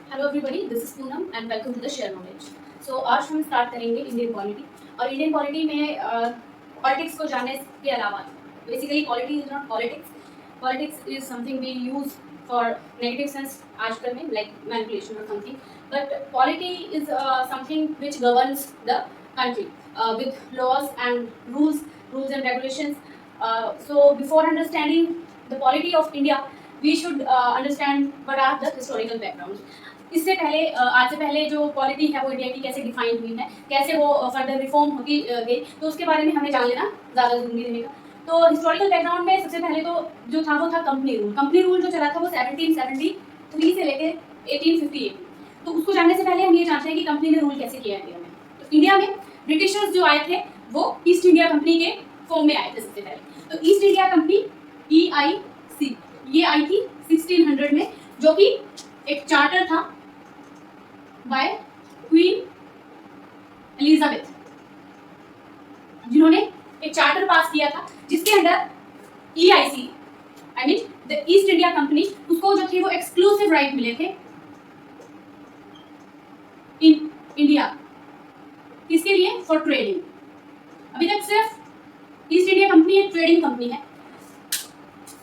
Hello everybody, this is Poonam and welcome to the share knowledge. So आज हम start करेंगे Indian polity. और Indian polity में politics को जानने के अलावा basically polity is not politics. Politics is something we use for negative sense आजकल में, लाइक मैनिपुलेशन और something, but polity is something which governs the country with laws and rules and regulations. So before understanding the polity of India, we should understand what are the historical backgrounds. इससे पहले आज से पहले जो polity है वो India की कैसे डिफाइन हुई है, कैसे वो फर्दर रिफॉर्म होती गई, तो उसके बारे में हमें जान लेना ज़्यादा जरूरी रहेगा। तो हिस्टोरिकल बैकग्राउंड में सबसे पहले तो जो था वो था कंपनी रूल। कंपनी रूल जो चला था वो 1773 से लेकर 1858। तो उसको जानने से पहले हम ये जानते हैं कि कंपनी ने रूल कैसे किया इंडिया में। तो इंडिया में ब्रिटिशर्स जो आए थे वो ईस्ट इंडिया कंपनी के फॉर्म में आए थे सबसे पहले। तो ईस्ट इंडिया कंपनी EIC ये आई थी 1600 में, जो कि एक चार्टर था बाय क्वीन एलिजाबेथ, जिन्होंने एक चार्टर पास किया था जिसके अंदर EIC I mean the East India company, उसको जो थे वो एक्सक्लूसिव राइट मिले थे इन इंडिया। किसके लिए? For trading. अभी तक सिर्फ ईस्ट इंडिया कंपनी एक ट्रेडिंग कंपनी है।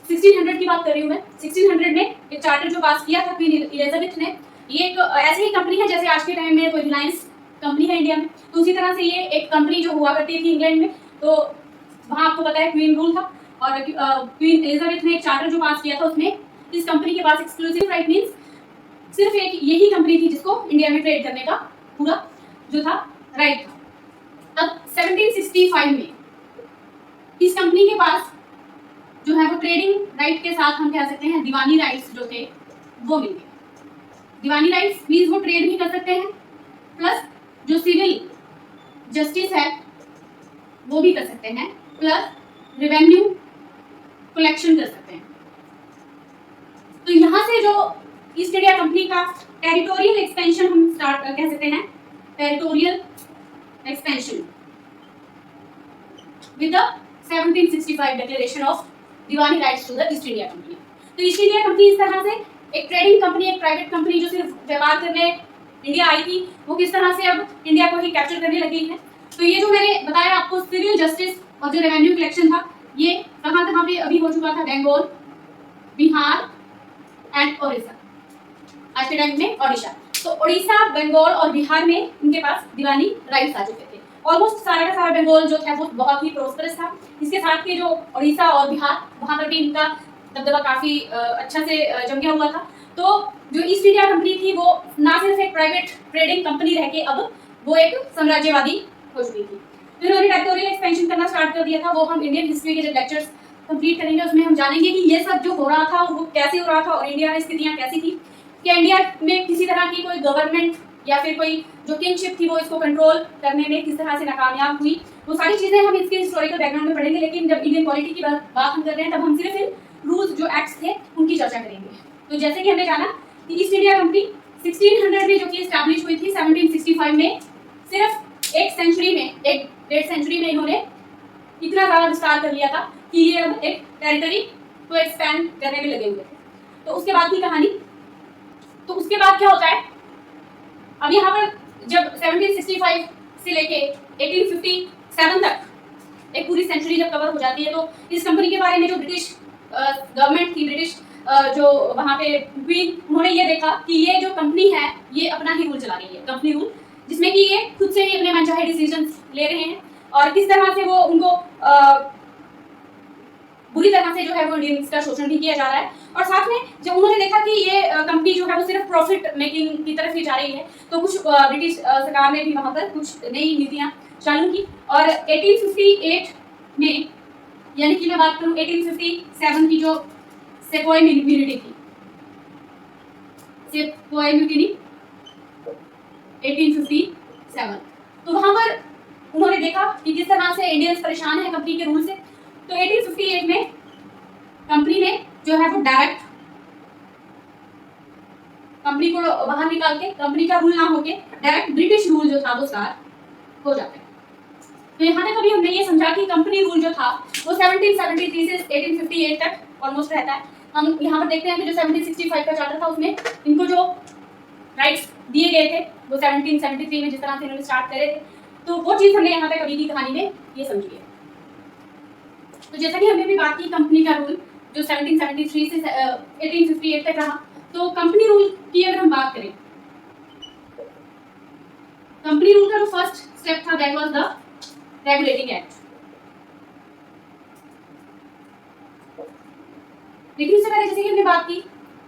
1600 की बात कर रही हूँ मैं। 1600 में एक चार्टर जो पास किया था क्वीन एलिजाबेथ ने, ये एक ऐसी ही कंपनी है जैसे आज के टाइम में कोई रिलायंस कंपनी है इंडिया में, तो उसी तरह से ये एक कंपनी जो हुआ करती थी इंग्लैंड में। तो वहाँ आपको पता है क्वीन रूल था, और क्वीन एलिजाबेथ ने एक चार्टर जो पास किया था उसमें इस कंपनी के पास एक्सक्लूसिव राइट मीन्स सिर्फ एक यही कंपनी थी जिसको इंडिया में ट्रेड करने का पूरा जो था राइट था। अब 1765 में इस कंपनी के पास जो है वो ट्रेडिंग राइट के साथ हम कह सकते हैं दीवानी राइट्स जो थे वो मिल गए। दीवानी राइट्स मीन्स वो ट्रेड भी कर सकते हैं, प्लस जो सिविल जस्टिस है वो भी कर सकते हैं, प्लस रेवेन्यू कलेक्शन कर सकते हैं। तो यहाँ से जो ईस्ट इंडिया कंपनी का टेरिटोरियल एक्सपेंशन हम स्टार्ट कह सकते हैं, territorial expansion with the 1765 declaration of Diwani rights to the East India company. तो ईस्ट इंडिया कंपनी इस तरह से एक ट्रेडिंग कंपनी, एक प्राइवेट कंपनी जो सिर्फ व्यापार करने इंडिया आई थी, वो किस तरह से अब इंडिया को ही कैप्चर करने लगी है। तो ये जो मैंने बताया आपको सिविल जस्टिस और जो रेवेन्यू कलेक्शन था, ये कहाँ कहाँ पे अभी हो चुका था? बंगाल, बिहार एंड ओडिशा। आज के टाइम में ओडिशा, तो ओडिशा, बंगाल और बिहार में इनके पास दीवानी राइट्स आ चुके थे। ऑलमोस्ट सारा का सारा बंगाल जो था वो बहुत ही प्रोस्परस था। इसके साथ के जो ओडिशा और बिहार, वहाँ पर भी इनका दबदबा काफी अच्छा से जम गया हुआ था। तो जो ईस्ट इंडिया कंपनी थी वो ना सिर्फ एक प्राइवेट ट्रेडिंग कंपनी रह के अब वो एक साम्राज्यवादी हो चुकी थी। तो इन्होंने टेरिटोरियल एक्सपेंशन करना स्टार्ट कर दिया था। वो हम इंडियन हिस्ट्री के जब लेक्चर्स कंप्लीट करेंगे उसमें हम जानेंगे कि ये सब जो हो रहा था वो कैसे हो रहा था और इंडिया में स्थितियां कैसी थी। क्या इंडिया में किसी तरह की कोई गवर्नमेंट या फिर कोई जो किंगशिप थी वो इसको कंट्रोल करने में किस तरह से नाकामयाब हुई, वो सारी चीजें हम इसके हिस्टोरिकल बैकग्राउंड में पढ़ेंगे। लेकिन जब इंडियन पॉलिटी की बात हम कर रहे हैं तब हम सिर्फ रूल्स जो एक्ट्स थे उनकी चर्चा करेंगे। तो जैसे कि हमने जाना कि ईस्ट इंडिया कंपनी 1600 में जो कि एस्टैब्लिश हुई थी 1765 में, सिर्फ एक सेंचुरी में, एक डेढ़ सेंचुरी में इन्होंने इतना ज्यादा विस्तार कर लिया था कि ये अब एक टेरिटरी को एक्सपैंड करने में लगे हुए थे। तो उसके बाद की कहानी, तो उसके बाद क्या होता है? अब यहाँ पर जब 1765 से लेके 1857 तक एक पूरी सेंचुरी जब कवर हो जाती है, तो इस कंपनी के बारे में जो ब्रिटिश गवर्नमेंट थी, ब्रिटिश जो वहाँ पे क्वीन, उन्होंने ये देखा कि ये जो कंपनी है ये अपना ही रूल चला रही है, कंपनी रूल, जिसमें कि ये खुद से ही अपने मनचाहे डिसीजंस ले रहे हैं और किस तरह से वो उनको बुरी तरह से जो है वो इंडियंस का शोषण भी किया जा रहा है। और साथ में जब उन्होंने देखा कि ये कंपनी जो है वो सिर्फ प्रॉफिट मेकिंग की तरफ ही जा रही है, तो कुछ ब्रिटिश सरकार ने भी वहाँ पर कुछ नई नीतियाँ चालू की। और 1858 में, यानी कि मैं बात करूँ 1857 की जो सेपोय म्यूनिटी थी, सेपोय म्यूनिटी 1857, तो वहाँ पर उन्होंने देखा कि किस तरह से इंडियंस परेशान है कंपनी के रूल से। तो 1858 में कंपनी ने जो है वो डायरेक्ट कंपनी को बाहर निकाल के, कंपनी का रूल ना होके डायरेक्ट ब्रिटिश रूल जो था वो स्टार्ट हो जाता है। तो यहाँ तक अभी हमने ये समझा कि कंपनी रूल जो था वो 1773 से 1858 तक ऑलमोस्ट रहता है। हम यहाँ पर देखते हैं कि जो 1765 का चार्टर था उसमें इनको जो राइट्स दिए गए थे वो 1773 में जिस तरह से इन्होंने स्टार्ट करे थे, तो वो चीज़ हमने यहाँ तक अभी की कहानी में ये समझी है। तो जैसा कि हमने भी बात की कंपनी का रूल जो 1773 से 1858 तक रहा, तो कंपनी रूल की अगर हम बात करें, कंपनी रूल का जो फर्स्ट स्टेप था that was the regulating act. लेकिन इससे पहले जैसे कि हमने बात की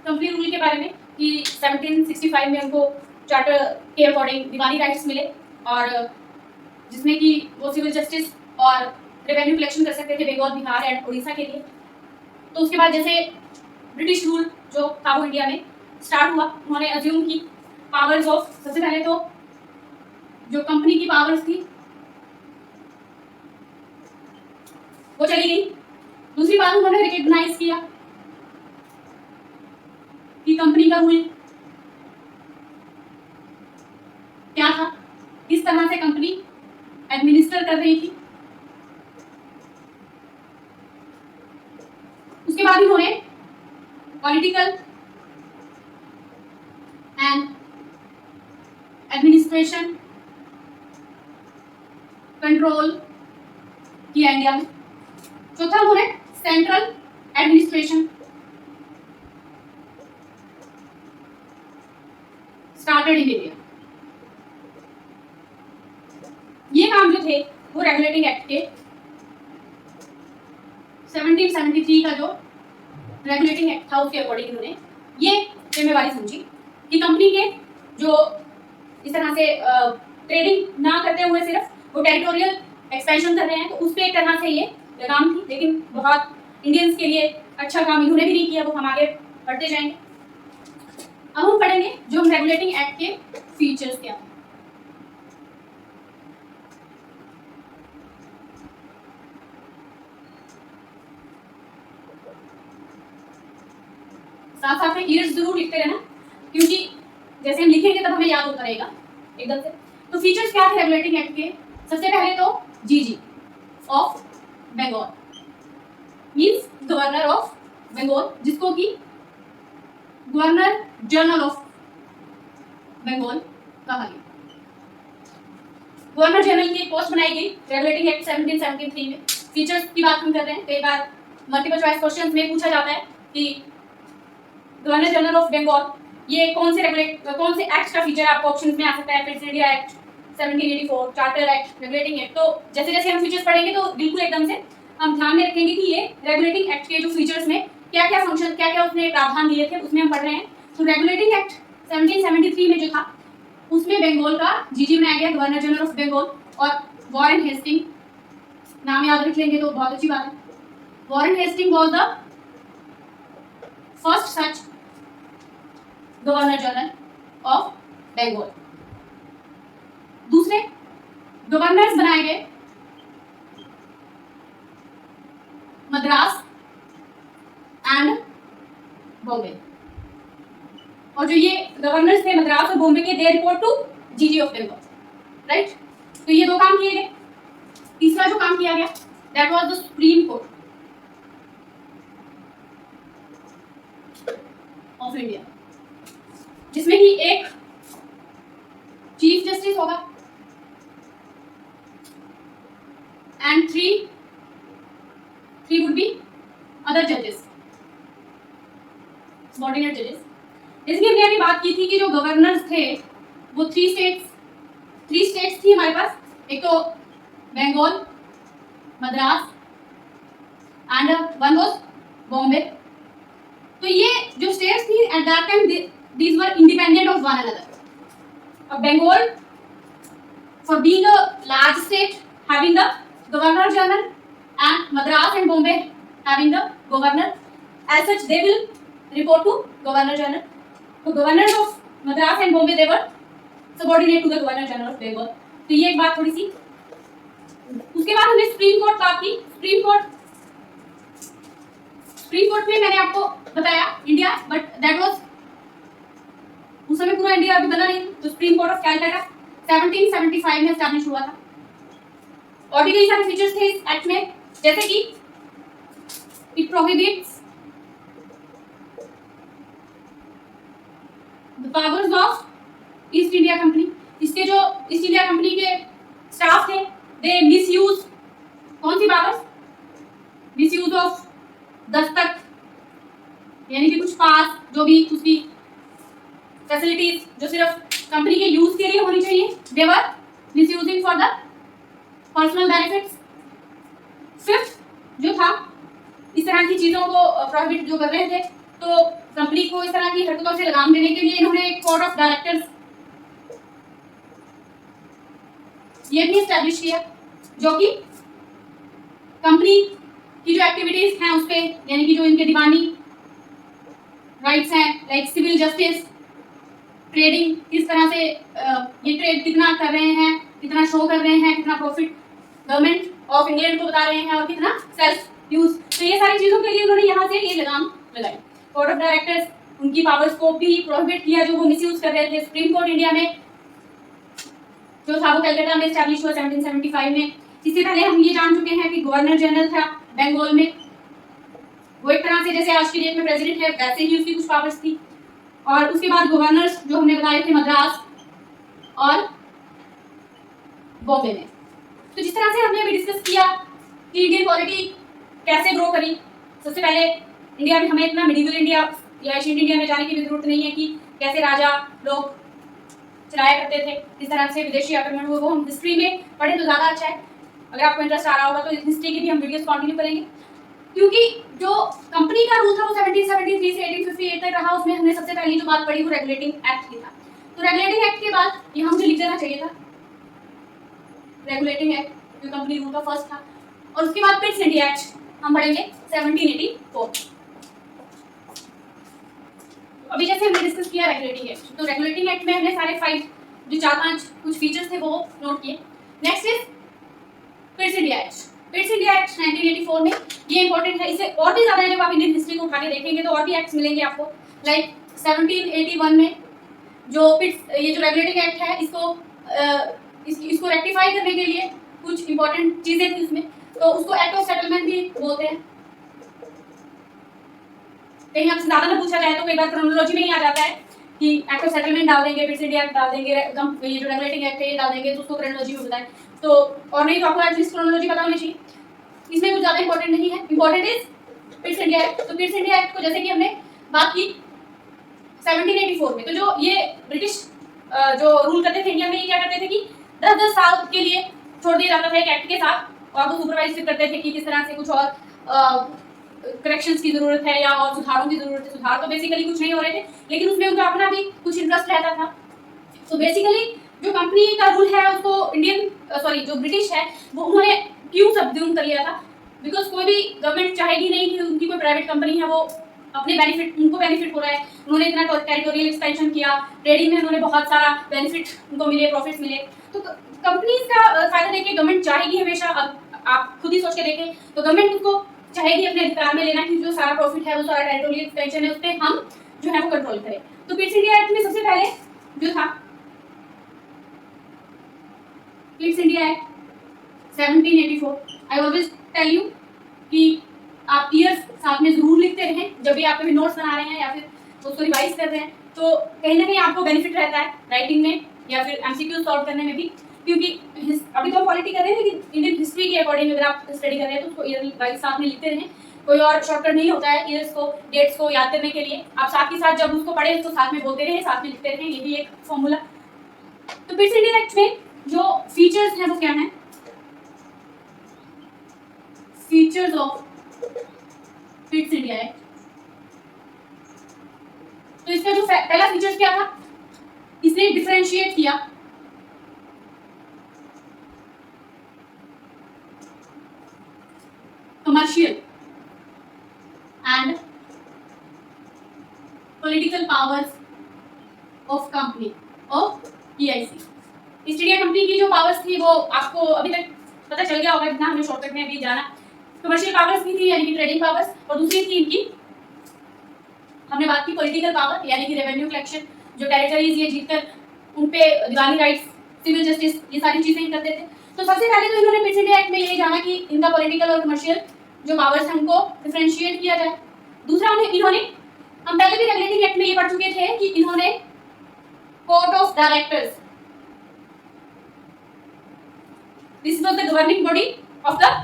कंपनी रूल के बारे में कि 1765 में उनको चार्टर के अकॉर्डिंग दीवानी राइट्स मिले और जिसमें कि वो सिविल जस्टिस और रेवेन्यू कलेक्शन कर सकते थे बंगाल, बिहार एंड उड़ीसा के लिए। तो उसके बाद जैसे ब्रिटिश रूल जो था वो इंडिया में स्टार्ट हुआ, उन्होंने अज्यूम की पावर्स ऑफ, सबसे पहले तो जो कंपनी की पावर्स थी वो चली गई। दूसरी बात उन्होंने रिकॉग्नाइज किया कि कंपनी का रूल क्या था, किस तरह से कंपनी एडमिनिस्टर कर रही थी। उसके बाद उन्होंने पॉलिटिकल एंड एडमिनिस्ट्रेशन कंट्रोल किया इंडिया में। चौथा उन्होंने central administration started in India. ये काम जो थे वो रेगुलेटिंग एक्ट के 1773 का जो रेगुलेटिंग एक्ट था उसके अकॉर्डिंग उन्होंने ये जिम्मेवारी समझी कि कंपनी के जो इस तरह से ट्रेडिंग ना करते हुए सिर्फ वो टेरिटोरियल एक्सपेंशन कर रहे हैं, तो उस पर एक तरह से ये लगाम थी। लेकिन बहुत इंडियंस के लिए अच्छा काम इन्होंने भी नहीं किया, वो हम आगे बढ़ते जाएंगे। अब हम पढ़ेंगे जो हम रेगुलेटिंग एक्ट के फीचर्स क्या हैं। साथ साथ में ईयर्स जरूर लिखते रहना, क्योंकि जैसे हम लिखेंगे तब हमें याद होता रहेगा एकदम से। तो फीचर्स क्या थे रेगुलेटिंग एक्ट के? सबसे पहले तो GG of Bengal means governor of Bengal, जिसको कि गवर्नर जनरल ऑफ बंगाल कहा गया। गवर्नर जनरल की एक पोस्ट बनाई गई रेगुलेटिंग एक्ट 1773 में। फीचर्स की बात हम कर रहे हैं, कई बार मल्टीपल चॉइस क्वेश्चंस में पूछा जाता है कि गवर्नर जनरल ऑफ बंगाल ये कौन से एक्ट का फीचर आपको ऑप्शन में आ सकता है? Prince India Act 1784, charter act, regulating act. तो जैसे जैसे हम फीचर्स पढ़ेंगे तो बिल्कुल एकदम से हम ध्यान में रखेंगे कि ये रेगुलेटिंग एक्ट के जो फीचर्स में क्या क्या फंक्शन, क्या क्या उसने प्रावधान दिए थे, उसमें हम पढ़ रहे हैं। तो रेगुलेटिंग एक्ट 1773 में जो था उसमें बंगाल का जीजी बनाया गया, गवर्नर जनरल ऑफ बंगाल। और वॉरेन हेस्टिंग नाम याद रख लेंगे तो बहुत अच्छी बात है। Warren Hasting was the first such governor general of Bengal. दूसरे गवर्नर्स बनाए गए मद्रास एंड बॉम्बे, और जो ये गवर्नर्स थे मद्रास और बॉम्बे के, दे रिपोर्ट टू जीजी ऑफ बंगाल, राइट। तो ये दो काम किए गए। तीसरा जो काम किया गया that was the supreme court of India, जिसमें कि एक चीफ जस्टिस होगा and three would be other जजेस, सबऑर्डिनेट जजेस। जैसे कि हमने अभी बात की थी कि जो गवर्नर्स थे वो थ्री स्टेट्स थी हमारे पास, एक तो Bengal, Madras and one was Bombay. तो ये जो स्टेट्स थी at that time these were independent of one another. Bengal, for being a large state, having the governor general, and Madras and Bombay having the governor. As such, they will report to governor general. So governors of Madras and Bombay, they were subordinate to the governor general of Bengal. तो ये एक बात थोड़ी सी। उसके बाद हमने supreme court बात की। सुप्रीम कोर्ट में मैंने आपको बताया इंडिया, बट दैट वाज उस समय पूरा इंडिया अभी बना नहीं। तो सुप्रीम कोर्ट ऑफ कैलकाटा 1775 में एस्टैब्लिश हुआ था। और भी कई सारे फीचर्स थे इस एक्ट में, जैसे कि it prohibits the powers of east India company, इसके जो ईस्ट इंडिया कंपनी के स्टाफ थे दे मिसयूज कौन सी पावर्स, मिसयूज ऑफ दस्तक, यानी कि कुछ पास जो भी उसकी फैसिलिटीज जो सिर्फ कंपनी के यूज के लिए होनी चाहिए, they were misusing for the personal benefits. Fifth जो था, इस तरह की चीजों को प्रोहिबिट जो कर रहे थे, तो कंपनी को इस तरह की हरकतों से लगाम देने के लिए इन्होंने एक कोड ऑफ डायरेक्टर्स ये भी एस्टैब्लिश किया, जो कि कंपनी की जो एक्टिविटीज हैं उस पे, यानी कि जो इनके दीवानी राइट्स हैं लाइक सिविल जस्टिस, ट्रेडिंग, किस तरह से ये ट्रेड कितना कर रहे हैं, कितना शो कर रहे हैं, कितना प्रॉफिट गवर्नमेंट ऑफ इंग्लैंड को बता रहे हैं और कितना सेल्फ यूज, तो ये सारी चीजों के लिए उन्होंने यहाँ से ये लगाम लगाई। कोर्ट ऑफ डायरेक्टर्स उनकी पावर्स को भी प्रोहिबिट किया जो वो मिसयूज कर रहे थे। सुप्रीम कोर्ट इंडिया में जो था वो कलकत्ता में एस्टैब्लिश हुआ 1775 में। इससे पहले हम ये जान चुके हैं कि गवर्नर जनरल था बंगाल में, वो एक तरह से जैसे आज की डेट में प्रेसिडेंट है वैसे ही उसकी कुछ पावर्स थी। और उसके बाद गवर्नर्स जो हमने बताए थे मद्रास और बॉम्बे में। तो जिस तरह से हमने अभी डिस्कस किया कि इंडियन पॉलिटी कैसे ग्रो करी, सबसे पहले इंडिया में हमें इतना मिडिवल इंडिया या एशियन इंडिया में जाने की भी जरूरत नहीं है कि कैसे राजा लोग चलाया करते थे, किस तरह से विदेशी आक्रमण हुए, वो हम हिस्ट्री में पढ़े तो ज़्यादा अच्छा है। अगर आपको इंटरेस्ट आ रहा होगा तो हिस्ट्री की भी हम वीडियोस कंटिन्यू करेंगे, क्योंकि जो कंपनी का रूल था वो 1773 से 1858 तक रहा। उसमें हमने सबसे पहली जो बात पढ़ी वो रेगुलेटिंग एक्ट की था। तो रेगुलेटिंग एक्ट के बाद यहाँ मुझे लिख देना चाहिए था रेगुलेटिंग एक्ट जो कंपनी रूल का फर्स्ट था, और उसके बाद पिट्स इंडिया एक्ट हम पढ़ेंगे 1784। अभी जैसे हमने डिस्कस किया रेगुलेटिंग एक्ट, तो रेगुलेटिंग एक्ट में हमने सारे 5 जो 4-5 कुछ फीचर्स थे वो नोट किए। Next is पिट्स India act. पिट्स India act 1984 में, ये इंपॉर्टेंट है, इससे और भी ज्यादा जब आप इंडियन हिस्ट्री को उठा के देखेंगे तो और भी एक्ट्स मिलेंगे आपको। लाइक 1781 में जो पिट्स ये जो रेगुलेटिंग एक्ट है इसको रेक्टिफाई करने के लिए कुछ इंपॉर्टेंट चीजें थी उसमें, तो उसको एक्ट ऑफ सेटलमेंट भी बोलते हैं। कहीं आपसे ज्यादा ना पूछा जाए तो कई बार क्रोनोलॉजी में ही आ जाता है कि एक्ट ऑफ सेटलमेंट डाल देंगे, पिट्स इंडिया एक्ट डाल देंगे, ये जो रेगुलेटिंग एक्ट है ये डाल देंगे, तो उसको क्रोनोलॉजी में बताएं। तो और नहीं तो आपको एटलीस्ट क्रोनोलॉजी पता होनी चाहिए, इसमें कुछ ज्यादा इंपॉर्टेंट नहीं है। Important is पिट्स India act. तो पिट्स इंडिया एक्ट को जैसे कि हमने बात की 1784 में, तो जो ये ब्रिटिश जो रूल करते थे इंडिया में, ये क्या करते थे कि 10-10 साल के लिए छोड़ दिया जाता था एक एक्ट के साथ, और वो सुपरवाइज करते थे कि किस तरह से कुछ और करेक्शंस की जरूरत है या और सुधारों की जरूरत है। सुधार तो बेसिकली कुछ नहीं हो रहे थे, लेकिन उसमें उनका अपना भी कुछ इंटरेस्ट रहता था। तो बेसिकली जो कंपनी का रूल है उसको जो ब्रिटिश है वो उन्होंने क्यों सबड्यूम कर लिया था, बिकॉज कोई भी गवर्नमेंट चाहेगी नहीं कि उनकी कोई प्राइवेट कंपनी है वो अपने बेनिफिट, उनको बेनिफिट हो रहा है, उन्होंने इतना टेरिटोरियल एक्सपेंशन किया, ट्रेडिंग में उन्होंने बहुत सारा बेनिफिट उनको मिले, प्रॉफिट्स मिले, तो कंपनीज का फायदा देखिए गवर्नमेंट चाहेगी हमेशा। अब आप खुद ही सोच के देखें तो गवर्नमेंट उसको चाहेगी अपने अधिकार में लेना कि जो सारा प्रॉफिट है वो सारा टेरिटोरियल एक्सपेंशन है उस पर हम जो है वो कंट्रोल करें। तो पिट्स इंडिया एक्ट में सबसे पहले जो था Pitt's India Act 1784। I always tell you कि आप ईयर्स साथ में जरूर लिखते रहें जब भी आप कभी नोट्स बना रहे हैं या फिर उसको रिवाइज कर रहे हैं, तो कहीं ना कहीं आपको बेनिफिट रहता है राइटिंग में या फिर एमसीक्यू सॉल्व करने में भी, क्योंकि अभी तो हम पॉलिटी कर रहे हैं लेकिन इंडियन हिस्ट्री के अकॉर्डिंग अगर आप स्टडी कर रहे हैं तो उसको ईयर वाइज साथ में लिखते रहें। कोई और शॉर्टकट नहीं होता है ईयर्स को, डेट्स को याद करने के लिए। आप साथ ही साथ जब उसको पढ़े उसको साथ में बोलते रहे, साथ में लिखते रहे, ये भी एक फॉर्मूला। तो पिट्स इंडिया एक्ट में जो फीचर्स हैं वो क्या है, फीचर्स ऑफ पिट्स इंडिया एक्ट। तो इसका जो पहला फीचर क्या था, इसने डिफरेंशिएट किया commercial and political powers of company of EIC. East India company की जो पावर्स थी वो आपको अभी तक पता चल गया होगा, इतना हमने शॉर्टकट में अभी जाना। कमर्शियल पावर्स भी थी यानी कि ट्रेडिंग पावर्स, और दूसरी थी इनकी हमने बात की पॉलिटिकल पावर यानी कि रेवेन्यू कलेक्शन, जो टेरिटरीज ये जीतकर उन पे दीवानी राइट्स, सिविल जस्टिस, ये सारी चीजें करते थे। तो सबसे पहले तो इन्होंने पिट्स इंडिया एक्ट में ये जाना कि इनका पॉलिटिकल और कमर्शियल जो पावर्स हैं उनको डिफरेंशिएट किया जाए। दूसरा इन्होंने हम पहले भी रेगुलेटिंग एक्ट में ये पढ़ चुके थे कि इन्होंने court of directors, this was the governing body of the